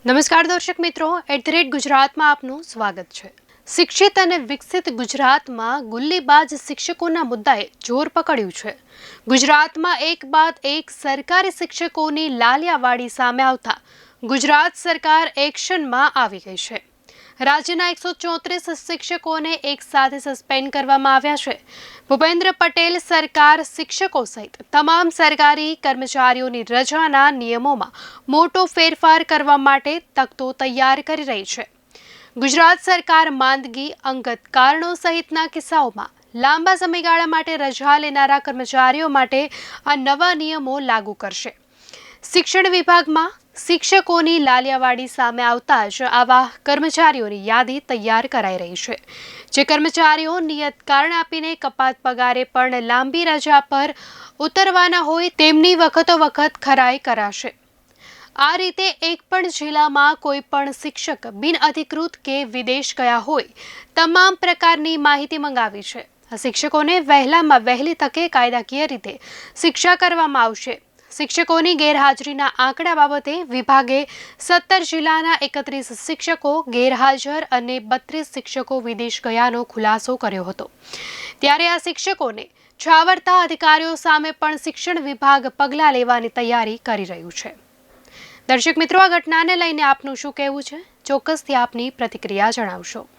નમસ્કાર દર્શક મિત્રો, @ગુજરાતમાં આપનું સ્વાગત છે। શિક્ષિત અને વિકસિત ગુજરાતમાં ગુલ્લીબાજ શિક્ષકોના મુદ્દાએ જોર પકડ્યું છે। ગુજરાતમાં એક બાદ એક સરકારી શિક્ષકોની લાલિયાવાડી સામે આવતા ગુજરાત સરકાર એક્શનમાં આવી ગઈ છે। રાજ્યના 134 શિક્ષકોને એક સાથે સસ્પેન્ડ કરવામાં આવ્યા છે। ભૂપેન્દ્ર પટેલ સરકાર શિક્ષકો સહિત તમામ સરકારી કર્મચારીઓની રજાના નિયમોમાં મોટો ફેરફાર કરવા માટે તખ્તો તૈયાર કરી રહી છે। ગુજરાત સરકાર માંદગી, અંગત કારણો સહિતના કિસ્સાઓમાં લાંબા સમયગાળા માટે રજા લેનારા કર્મચારીઓ માટે આ નવા નિયમો લાગુ કરશે। શિક્ષણ વિભાગમાં શિક્ષકોની લાલિયાવાડી સામે આવતા જ આવા કર્મચારીઓની યાદી તૈયાર કરાઈ રહી છે। જે કર્મચારીઓ નિયત કારણ આપીને કપાત પગારે પણ લાંબી રજા પર ઉતરવાના હોય તેમની વખતોવખત ખરાઈ કરાશે। આ રીતે એક પણ જિલ્લામાં કોઈ પણ શિક્ષક બિનઅધિકૃત કે વિદેશ ગયા હોય તમામ પ્રકારની માહિતી મંગાવી છે। આ શિક્ષકોને વહેલામાં વહેલી તકે કાયદાકીય રીતે શિક્ષા કરવામાં આવશે। શિક્ષકોની ગેરહાજરીના આંકડા બાબતે વિભાગે 17 જિલ્લાના 31 શિક્ષકો ગેરહાજર અને 32 શિક્ષકો વિદેશ ગયાનો ખુલાસો કર્યો હતો। ત્યારે આ શિક્ષકોને છાવરતા અધિકારીઓ સામે પણ શિક્ષણ વિભાગ પગલાં લેવાની તૈયારી કરી રહ્યું છે। દર્શક મિત્રો, આ ઘટનાને લઈને આપનું શું કહેવું છે? ચોક્કસથી આપની પ્રતિક્રિયા જણાવશો।